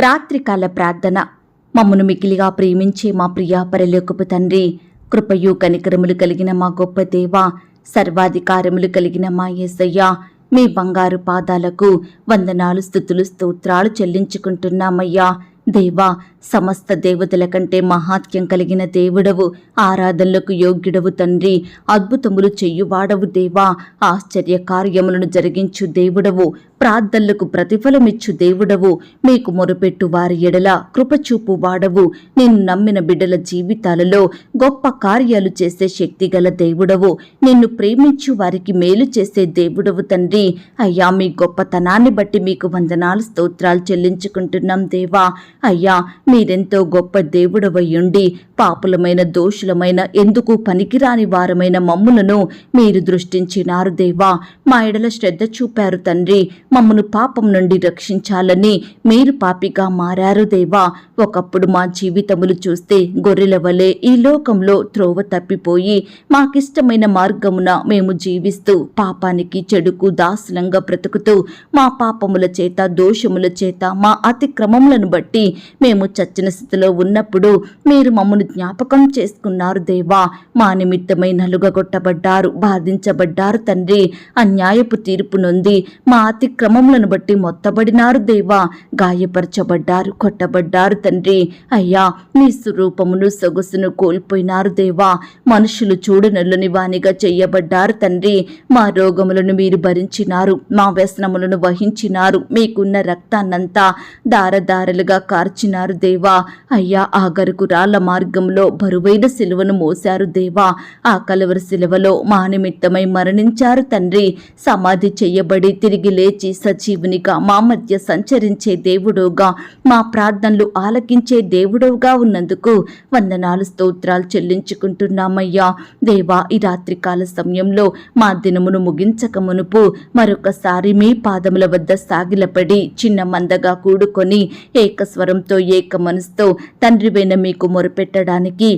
రాత్రికాల ప్రార్థన. మమ్మను మికిలిగా ప్రేమించే మా ప్రియ పరలోకపు తండ్రి, కృపయు కనికరములు కలిగిన మా గొప్ప దేవా, సర్వాధికారములు కలిగిన మా యేసయ్య, మీ బంగారు పాదాలకు వందనాలు, స్తుతులు, స్తోత్రాలు చెల్లించుకుంటున్నామయ్యా. దేవా, సమస్త దేవతల కంటే మహాత్యం కలిగిన దేవుడవు, ఆరాధనలకు యోగ్యుడవు తండ్రి, అద్భుతములు చెయ్యువాడవు దేవా, ఆశ్చర్య కార్యములను జరిగించు దేవుడవు, ప్రార్థనలకు ప్రతిఫలమిచ్చు దేవుడవు, మీకు మొరుపెట్టు వారి ఎడల కృపచూపు వాడవు, నిన్ను నమ్మిన బిడ్డల జీవితాలలో గొప్ప కార్యాలు చేసే శక్తిగల దేవుడవు, నిన్ను ప్రేమించు వారికి మేలు చేసే దేవుడవు తండ్రి. అయ్యా, మీ గొప్పతనాన్ని బట్టి మీకు వందనాలు, స్తోత్రాలు చెల్లించుకుంటున్నాం దేవా. అయ్యా, మీరెంతో గొప్ప దేవుడవయ్యుండి పాపులమైన, దోషులమైన, ఎందుకు పనికిరాని వారమైన మమ్ములను మీరు దృష్టించినారు దేవా. మా ఎడల శ్రద్ధ చూపారు తండ్రి. మమ్మను పాపం నుండి రక్షించాలని మీరు పాపిగా మారారు దేవా. ఒకప్పుడు మా జీవితములు చూస్తే గొర్రెల వలె ఈ లోకంలో త్రోవ తప్పిపోయి మాకిష్టమైన మార్గమున మేము జీవిస్తూ పాపానికి, చెడుకు దాసులంగా బ్రతుకుతూ మా పాపముల చేత, దోషముల చేత, మా అతిక్రమములను బట్టి మేము చచ్చిన స్థితిలో ఉన్నప్పుడు మీరు మమ్మను జ్ఞాపకం చేసుకున్నారు దేవా. మా నిమిత్తమై నలుగగొట్టబడ్డారు, బాధించబడ్డారు తండ్రి. అన్యాయపు తీర్పు నొంది మా అతిక్రమములను బట్టి మొత్తబడినారు దేవా. గాయపరచబడ్డారు, కొట్టబడ్డారు తండ్రి. అయ్యా, మీ స్వరూపమును, సొగసును కోల్పోయినారు దేవా. మనుషులు చూడనల్లని వానిగా చెయ్యబడ్డారు తండ్రి. మా రోగములను మీరు భరించినారు, మా వ్యసనములను వహించినారు, మీకున్న రక్తాన్నంతా దారదారలుగా కార్చినారు దేవా. అయ్యా, ఆ గరుకు రాళ్ల మార్గంలో బరువైన సిలువను మోశారు దేవా. ఆ కలవరి సిలువలో మా నిమిత్తమై మరణించారు తండ్రి. సమాధి చెయ్యబడి తిరిగి లేచి సజీవునిగా మా మధ్య సంచరించే దేవుడుగా, మా ప్రార్థనలు ఆలకించే దేవుడుగా ఉన్నందుకు వందనాలు, స్తోత్రాలు చెల్లించుకుంటున్నామయ్యా. దేవా, ఈ రాత్రికాల సమయంలో మా దినమును ముగించక మునుపు మరొకసారి మీ పాదముల వద్ద సాగిలపడి చిన్న మందగా కూడుకొని ఏకస్వరంతో, ఏక మనసుతో తండ్రివైన మీకు మొరపెట్టడానికి,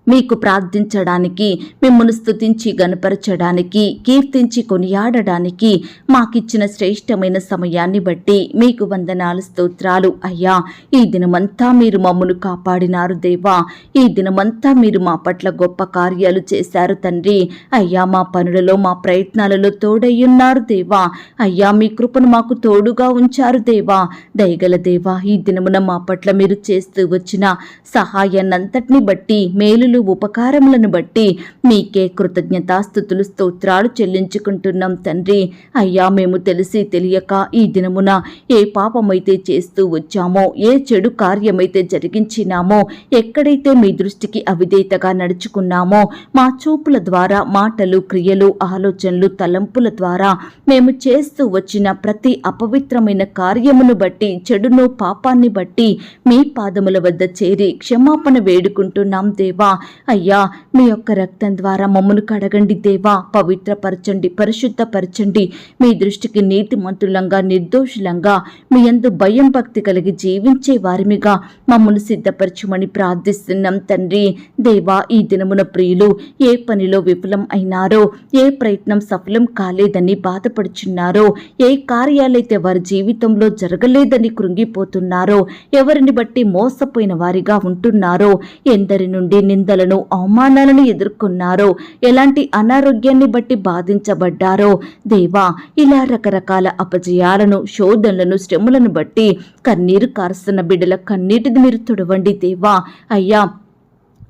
మీకు ప్రార్థించడానికి, మిమ్మల్ని స్తుతించి గణపరచడానికి, కీర్తించి కొనియాడడానికి మాకిచ్చిన శ్రేష్టమైన సమయాన్ని బట్టి మీకు వందనాలు, స్తోత్రాలు. అయ్యా, ఈ దినమంతా మీరు మమ్మను కాపాడినారు దేవా. ఈ దినమంతా మీరు మా పట్ల గొప్ప కార్యాలు చేశారు తండ్రి. అయ్యా, మా పనులలో, మా ప్రయత్నాలలో తోడయ్యున్నారు దేవా. అయ్యా, మీ కృపను మాకు తోడుగా ఉంచారు దేవా. దయగల దేవా, ఈ దినమున మా పట్ల మీరు చేస్తూ వచ్చిన సహాయాన్నంతటిని బట్టి, మేలు ఉపకారములను బట్టి మీకే కృతజ్ఞతాస్తుతులు, స్తోత్రాలు చెల్లించుకుంటున్నాం తండ్రి. అయ్యా, మేము తెలిసి తెలియక ఈ దినమున ఏ పాపమైతే చేస్తూ వచ్చామో, ఏ చెడు కార్యమైతే జరిగించినామో, ఎక్కడైతే మీ దృష్టికి అవిధేయతగా నడుచుకున్నామో, మా చూపుల ద్వారా, మాటలు, క్రియలు, ఆలోచనలు, తలంపుల ద్వారా మేము చేస్తూ వచ్చిన ప్రతి అపవిత్రమైన కార్యమును బట్టి, చెడును, పాపాన్ని బట్టి మీ పాదముల వద్ద చేరి క్షమాపణ వేడుకుంటున్నాం దేవా. అయ్యా, మీ యొక్క రక్తం ద్వారా మమ్మను కడగండి దేవా. పవిత్రపరచండి, పరిశుద్ధపరచండి. మీ దృష్టికి నీతిమంతులంగా, నిర్దోషులంగా, మీ యందు భయం, భక్తి కలిగి జీవించే వారిమిగా మమ్మను సిద్ధపరచమని ప్రార్థిస్తున్నాం తండ్రి. దేవా, ఈ దినమున ప్రియులు ఏ పనిలో విఫలం అయినారో, ఏ ప్రయత్నం సఫలం కాలేదని బాధపడుచున్నారో, ఏ కార్యాలైతే వారి జీవితంలో జరగలేదని కృంగిపోతున్నారో, ఎవరిని బట్టి మోసపోయిన వారిగా ఉంటున్నారో, ఎందరి నుండి నిందలను, అవమానాలను ఎదుర్కొన్నారో, ఎలాంటి అనారోగ్యాన్ని బట్టి బాధించబడ్డారో దేవా, ఇలా రకరకాల అపజయాలను, శోధనలను, శ్రమలను బట్టి కన్నీరు కారుస్తున్న బిడ్డల కన్నీటిని మీరు తుడవండి దేవా. అయ్యా,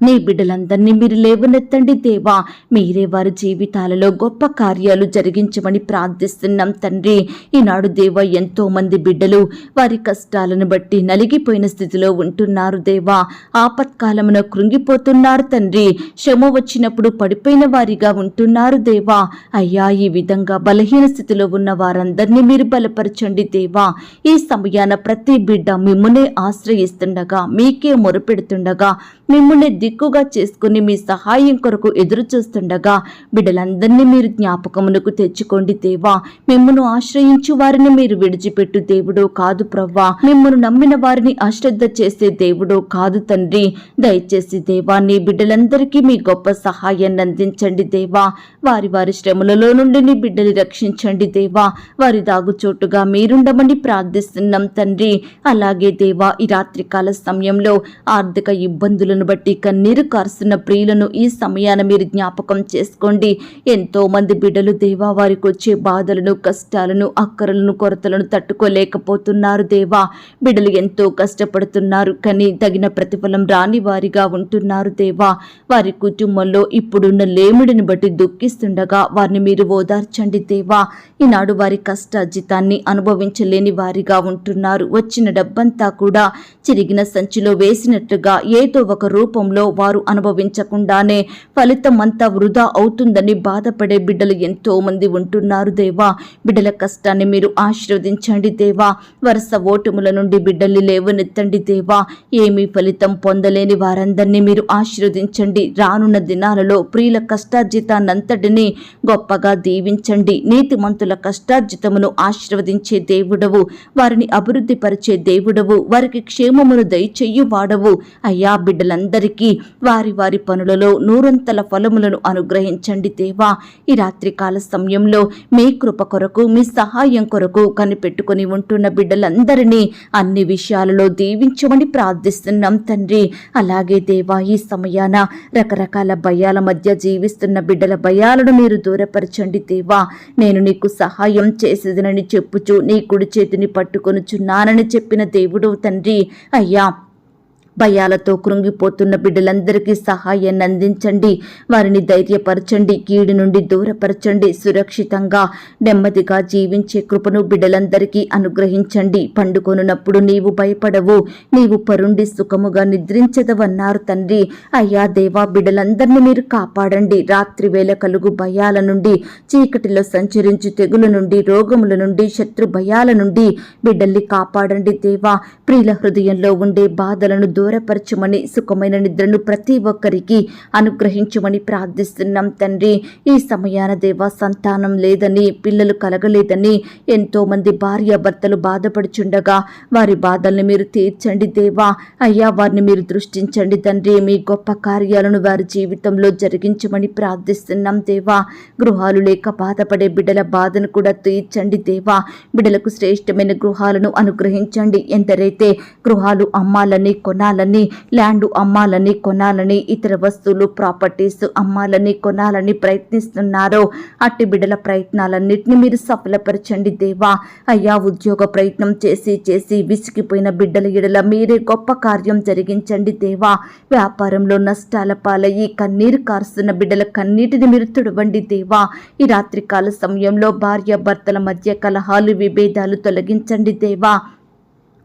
నీ బిడ్డలందరినీ మీరు లేవనెత్తండి దేవా. మీరే వారి జీవితాలలో గొప్ప కార్యాలు జరిగించమని ప్రార్థిస్తున్నాం తండ్రి. ఈనాడు దేవా, ఎంతో మంది బిడ్డలు వారి కష్టాలను బట్టి నలిగిపోయిన స్థితిలో ఉంటున్నారు దేవా. ఆపత్కాలమున కృంగిపోతున్నారు తండ్రి. శ్రమ వచ్చినప్పుడు పడిపోయిన వారిగా ఉంటున్నారు దేవా. అయ్యా, ఈ విధంగా బలహీన స్థితిలో ఉన్న వారందరినీ మీరు బలపరచండి దేవా. ఈ సమయాన ప్రతి బిడ్డ మిమ్మునే ఆశ్రయిస్తుండగా, మీకే మొరపెడుతుండగా, మిమ్మునే దిక్కుగా చేసుకుని మీ సహాయం కొరకు ఎదురు చూస్తుండగా బిడ్డలందరినీ మీరు జ్ఞాపకమునకు తెచ్చుకోండి దేవా. మిమ్మును ఆశ్రయించు వారిని మీరు విడిచిపెట్టు దేవుడో కాదు ప్రవ్వా. మిమ్మును నమ్మిన వారిని అశ్రద్ధ చేసే దేవుడో కాదు తండ్రి. దయచేసి దేవా నీ బిడ్డలందరికీ మీ గొప్ప సహాయాన్ని అందించండి దేవా. వారి వారి శ్రమలలో నుండి నీ బిడ్డని రక్షించండి దేవా. వారి దాగుచోటుగా మీరుండమని ప్రార్థిస్తున్నాం తండ్రి. అలాగే దేవా ఈ రాత్రికాల సమయంలో ఆర్థిక ఇబ్బందులను బట్టి కన్నీరు కారుస్తున్న ప్రియులను ఈ సమయాన మీరు జ్ఞాపకం చేసుకోండి. ఎంతో మంది బిడ్డలు దేవా వారికి వచ్చే బాధలను, కష్టాలను, అక్కరలను, కొరతలను తట్టుకోలేకపోతున్నారు దేవా. బిడ్డలు ఎంతో కష్టపడుతున్నారు కానీ తగిన ప్రతిఫలం రాని వారిగా ఉంటున్నారు దేవా. వారి కుటుంబంలో ఇప్పుడున్న లేమిడిని బట్టి దుఃఖిస్తుండగా వారిని మీరు ఓదార్చండి దేవా. ఈనాడు వారి కష్టార్జితాన్ని అనుభవించలేని వారిగా ఉంటున్నారు. వచ్చిన డబ్బంతా కూడా చిరిగిన సంచిలో వేసినట్లుగా ఏదో ఒక రూపంలో వారు అనుభవించకుండానే ఫలితం అంతా వృధా అవుతుందని బాధపడే బిడ్డలు ఎంతో మంది ఉంటున్నారు దేవా. బిడ్డల కష్టాన్ని మీరు ఆశీర్వదించండి దేవా. వరుస ఓటముల నుండి బిడ్డల్ని లేవనెత్తండి దేవా. ఏమీ ఫలితం పొందలేని వారందరినీ మీరు ఆశీర్వదించండి. రానున్న దినాలలో ప్రియుల కష్టార్జితాన్నంతటినీ గొప్పగా దీవించండి. నీతిమంతుల కష్టార్జితమును ఆశీర్వదించే దేవుడవు, వారిని అభివృద్ధి పరిచే దేవుడవు, వారికి క్షేమమును దయచెయ్యు వాడవు. అయ్యా బిడ్డలందరికీ వారి వారి పనులలో నూరంతల ఫలములను అనుగ్రహించండి దేవా. ఈ రాత్రికాల సమయంలో మీ కృప కొరకు, మీ సహాయం కొరకు కనిపెట్టుకుని ఉంటున్న బిడ్డలందరినీ అన్ని విషయాలలో దీవించమని ప్రార్థిస్తున్నాం తండ్రి. అలాగే దేవా ఈ సమయాన రకరకాల భయాల మధ్య జీవిస్తున్న బిడ్డల భయాలను మీరు దూరపరచండి దేవా. నేను నీకు సహాయం చేసేదనని చెప్పుచు నీ కుడి చేతిని పట్టుకొనుచున్నానని చెప్పిన దేవుడు తండ్రి. అయ్యా భయాలతో కృంగిపోతున్న బిడ్డలందరికీ సహాయాన్ని అందించండి. వారిని ధైర్యపరచండి, కీడు నుండి దూరపరచండి. సురక్షితంగా నెమ్మదిగా జీవించే కృపను బిడ్డలందరికీ అనుగ్రహించండి. పండుకొనున్నప్పుడు నీవు భయపడవు, నీవు పరుండి సుఖముగా నిద్రించదవన్నారు తండ్రి. అయ్యా దేవా బిడ్డలందరినీ మీరు కాపాడండి. రాత్రి వేళ కలుగు భయాల నుండి, చీకటిలో సంచరించు తెగుల నుండి, రోగముల నుండి, శత్రు భయాల నుండి బిడ్డల్ని కాపాడండి దేవా. ప్రియుల హృదయంలో ఉండే బాధలను దూరపరచమని, సుఖమైన నిద్రను ప్రతి ఒక్కరికి అనుగ్రహించమని ప్రార్థిస్తున్నాం తండ్రి. ఈ సమయాన దేవా సంతానం లేదని, పిల్లలు కలగలేదని ఎంతో మంది భార్యాభర్తలు బాధపడుచుండగా వారి బాధల్ని మీరు తీర్చండి దేవా. అయ్యా వారిని మీరు దృష్టించండి తండ్రి. మీ గొప్ప కార్యాలను వారి జీవితంలో జరిగించమని ప్రార్థిస్తున్నాం దేవా. గృహాలు లేక బాధపడే బిడ్డల బాధను కూడా తీర్చండి దేవా. బిడ్డలకు శ్రేష్టమైన గృహాలను అనుగ్రహించండి. ఎందరైతే గృహాలు అమ్మాలని, కొనాలని, ల్యాండ్ అమ్మాలని, కొనాలని, ఇతర వస్తువులు, ప్రాపర్టీస్ అమ్మాలని, కొనాలని ప్రయత్నిస్తున్నారో అట్టి బిడ్డల ప్రయత్నాలన్నింటినీ మీరు సఫలపరచండి దేవా. అయ్యా ఉద్యోగ ప్రయత్నం చేసి చేసి విసిగిపోయిన బిడ్డల ఎడల మీరే గొప్ప కార్యం జరిగించండి దేవా. వ్యాపారంలో నష్టాల పాలయ్యి కన్నీరు కారుస్తున్న బిడ్డల కన్నీటిని మీరు తుడవండి దేవా. ఈ రాత్రికాల సమయంలో భార్యాభర్తల మధ్య కలహాలు, విభేదాలు తొలగించండి దేవా.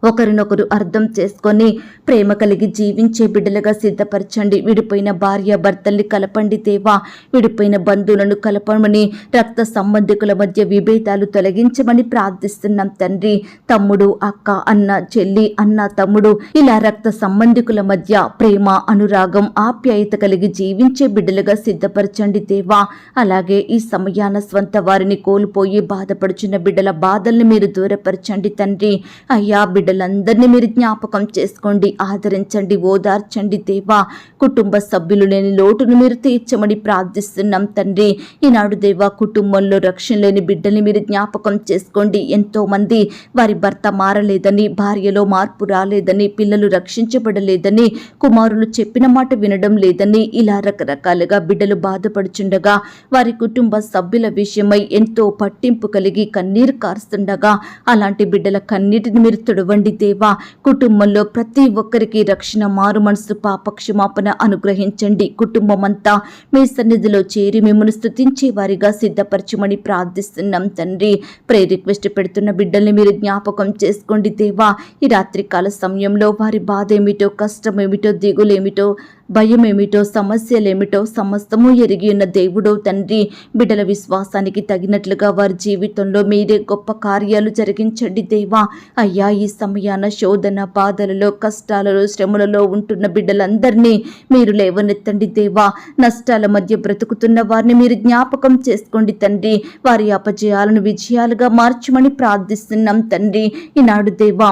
ఒకరినొకరు అర్థం చేసుకొని ప్రేమ కలిగి జీవించే బిడ్డలుగా సిద్ధపరచండి. విడిపోయిన భార్యాభర్తల్ని కలపండి దేవా. విడిపోయిన బంధువులను కలపమని, రక్త సంబంధికుల మధ్య విభేదాలు తొలగించమని ప్రార్థిస్తున్నాం తండ్రి. తమ్ముడు, అక్క, అన్న, చెల్లి, అన్న, తమ్ముడు ఇలా రక్త సంబంధికుల మధ్య ప్రేమ, అనురాగం, ఆప్యాయత కలిగి జీవించే బిడ్డలుగా సిద్ధపరచండి దేవా. అలాగే ఈ సమయాన స్వంత వారిని కోల్పోయి బాధపడుచున్న బిడ్డల బాధల్ని మీరు దూరపరచండి తండ్రి. అయ్యా బిడ్డలందరినీ మీరు జ్ఞాపకం చేసుకోండి, ఆదరించండి, ఓదార్చండి దేవా. కుటుంబ సభ్యులు లేని లోటును మీరు తీర్చమని ప్రార్థిస్తున్నాం తండ్రి. ఈనాడు దేవా కుటుంబంలో రక్షణ లేని బిడ్డల్ని మీరు జ్ఞాపకం చేసుకోండి. ఎంతో మంది వారి భర్త మారలేదని, భార్యలో మార్పు రాలేదని, పిల్లలు రక్షించబడలేదని, కుమారులు చెప్పిన మాట వినడం లేదని ఇలా రకరకాలుగా బిడ్డలు బాధపడుచుండగా వారి కుటుంబ సభ్యుల విషయమై ఎంతో పట్టింపు కలిగి కన్నీరు కారుస్తుండగా అలాంటి బిడ్డల కన్నీటిని మీరు తుడవండి దేవా. కుటుంబంలో ప్రతి ఒక్కరికి రక్షణ, మారు మనసు, పాప క్షమాపణ అనుగ్రహించండి. కుటుంబం అంతా మీ సన్నిధిలో చేరి మిమ్మల్ని స్తుతించే వారిగా సిద్ధపరచమని ప్రార్థిస్తున్నాం తండ్రి. ప్రేయర్ రిక్వెస్ట్ పెడుతున్న బిడ్డల్ని మీరు జ్ఞాపకం చేసుకోండి దేవా. ఈ రాత్రికాల సమయంలో వారి బాధ ఏమిటో, కష్టం ఏమిటో, దిగులేమిటో భయమేమిటో సమస్యలేమిటో సమస్తము ఎరిగి ఉన్న దేవుడో తండ్రి, బిడ్డల విశ్వాసానికి తగినట్లుగా వారి జీవితంలో మీరే గొప్ప కార్యాలు జరిగించండి దేవా. అయ్యా, ఈ సమయాన శోధన, బాధలలో, కష్టాలలో, శ్రమలలో ఉంటున్న బిడ్డలందరినీ మీరు లేవనెత్తండి దేవా. నష్టాల మధ్య బ్రతుకుతున్న వారిని మీరు జ్ఞాపకం చేసుకోండి తండ్రి. వారి అపజయాలను విజయాలుగా మార్చమని ప్రార్థిస్తున్నాం తండ్రి. ఈనాడు దేవా,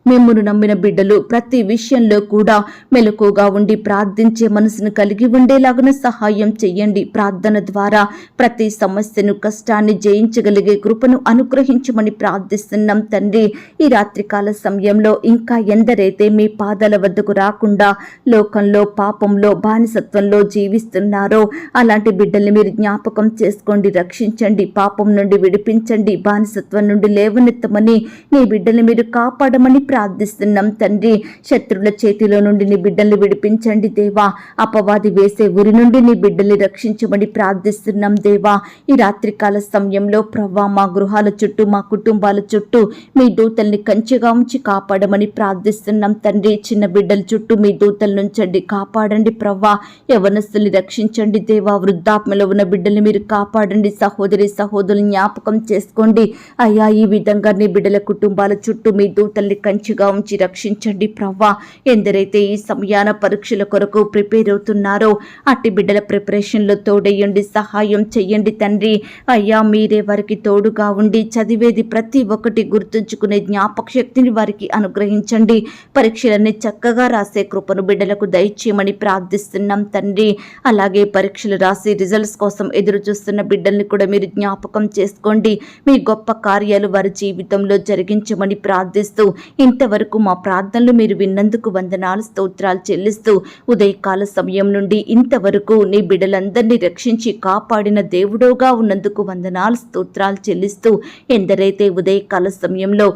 మిమ్మును నమ్మిన బిడ్డలు ప్రతి విషయంలో కూడా మెలకుగా ఉండి ప్రార్థించే మనసును కలిగి ఉండేలాగున సహాయం చెయ్యండి. ప్రార్థన ద్వారా ప్రతి సమస్యను, కష్టాన్ని జయించగలిగే కృపను అనుగ్రహించమని ప్రార్థిస్తున్నాం తండ్రి. ఈ రాత్రికాల సమయంలో ఇంకా ఎందరైతే మీ పాదాల వద్దకు రాకుండా లోకంలో, పాపంలో, బానిసత్వంలో జీవిస్తున్నారో అలాంటి బిడ్డల్ని మీరు జ్ఞాపకం చేసుకోండి, రక్షించండి, పాపం నుండి విడిపించండి, బానిసత్వం నుండి లేవనెత్తమని, నీ బిడ్డల్ని మీరు కాపాడమని ప్రార్థిస్తున్నాం తండ్రి. శత్రుల చేతిలో నుండి నీ బిడ్డల్ని విడిపించండి దేవా. అపవాది వేసే ఉరి నుండి నీ బిడ్డల్ని రక్షించమని ప్రార్థిస్తున్నాం దేవా. ఈ రాత్రికాల సమయంలో ప్రవ్వా, మా గృహాల చుట్టూ, మా కుటుంబాల చుట్టూ మీ దూతల్ని కంచెగా ఉంచి కాపాడమని ప్రార్థిస్తున్నాం తండ్రి. చిన్న బిడ్డల చుట్టూ మీ దూతలు నుంచండి, కాపాడండి ప్రవ్వా. యవనస్తుల్ని రక్షించండి దేవా. వృద్ధాత్మలో ఉన్న బిడ్డల్ని మీరు కాపాడండి. సహోదరి సహోదరుని జ్ఞాపకం చేసుకోండి అయ్యా. ఈ విధంగా నీ బిడ్డల కుటుంబాల చుట్టూ మీ దూతల్ని కంచెగా ఉంచి రక్షించండి ప్రవ్వా. ఎందరైతే ఈ సమయాన పరీక్షల కొరకు ప్రిపేర్ అవుతున్నారో అట్టి బిడ్డల ప్రిపరేషన్లో తోడేయండి, సహాయం చెయ్యండి తండ్రి. అయ్యా, మీరే వారికి తోడుగా ఉండి చదివేది ప్రతి ఒక్కటి గుర్తుంచుకునే జ్ఞాపక శక్తిని వారికి అనుగ్రహించండి. పరీక్షలన్నీ చక్కగా రాసే కృపను బిడ్డలకు దయచేయమని ప్రార్థిస్తున్నాం తండ్రి. అలాగే పరీక్షలు రాసి రిజల్ట్స్ కోసం ఎదురు చూస్తున్న బిడ్డల్ని కూడా మీరు జ్ఞాపకం చేసుకోండి. మీ గొప్ప కార్యాలు వారి జీవితంలో జరిగించమని ప్రార్థిస్తూ ఇంతవరకు మా ప్రార్థనలు మీరు విన్నందుకు వందనాలు, స్తోత్రాలు చెల్లిస్తూ ఉదయకాల సమయం నుండి ఇంతవరకు నీ బిడ్డలందరినీ రక్షించి కాపాడిన దేవుడోగా ఉన్నందుకు వందనాలు, స్తోత్రాలు చెల్లిస్తూ ఎందరైతే ఉదయకాల సమయంలో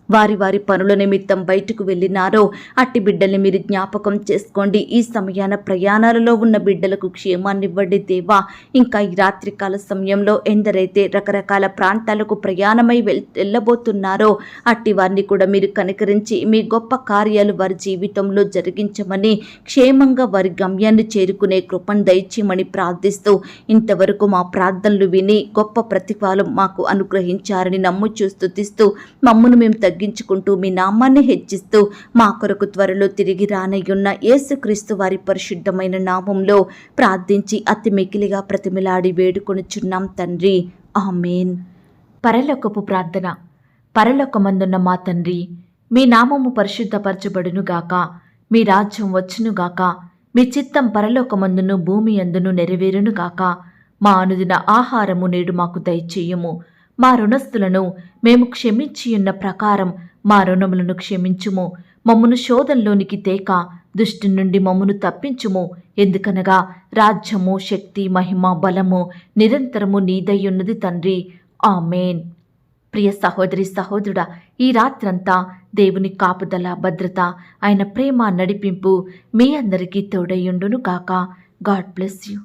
వారి వారి పనుల నిమిత్తం బయటకు వెళ్ళినారో అట్టి బిడ్డల్ని మీరు జ్ఞాపకం చేసుకోండి. ఈ సమయాన ప్రయాణాలలో ఉన్న బిడ్డలకు క్షేమాన్ని ఇవ్వండి దేవా. ఇంకా ఈ రాత్రికాల సమయంలో ఎందరైతే రకరకాల ప్రాంతాలకు ప్రయాణమై వెళ్ళబోతున్నారో అట్టి వారిని కూడా మీరు కనికరించి మీ గొప్ప కార్యాలు వారి జీవితంలో జరిగించమని, క్షేమంగా వారి గమ్యాన్ని చేరుకునే కృపను దయచేయమని ప్రార్థిస్తూ ఇంతవరకు మా ప్రార్థనలు విని గొప్ప ప్రతిఫలం మాకు అనుగ్రహించారని నమ్ముచూ స్తుతిస్తూ మమ్మను మేము తగ్గించుకుంటూ మీ నామాన్ని హెచ్చిస్తూ మా కొరకు త్వరలో తిరిగి రానయ్యున్న యేసుక్రీస్తు వారి పరిశుద్ధమైన నామంలో ప్రార్థించి అతి మికిలిగా ప్రతిమిలాడి వేడుకొనుచున్నాం తండ్రి. ఆమేన్. పరలోకపు ప్రార్థన. పరలోకమందున్న మా తండ్రి, మీ నామము పరిశుద్ధపరచబడునుగాక, మీ రాజ్యం వచ్చునుగాక, మీ చిత్తం పరలోకమందును భూమి అందును నెరవేరునుగాక. మా అనుదిన ఆహారము నేడు మాకు దయచేయుము. మా రుణస్థులను మేము క్షమించియున్న ప్రకారం మా రుణములను క్షమించుము. మమ్మను శోధంలోనికి తేక దుష్టు నుండి మమ్మను తప్పించుము. ఎందుకనగా రాజ్యము, శక్తి, మహిమ, బలము నిరంతరము నీదయ్యున్నది తండ్రి. ఆమేన్. ప్రియ సహోదరి సహోదరుడా, ఈ రాత్రంతా దేవుని కాపుదల, భద్రత, ఆయన ప్రేమ, నడిపింపు మీ అందరికీ తోడయ్యుండును గాక. God bless you.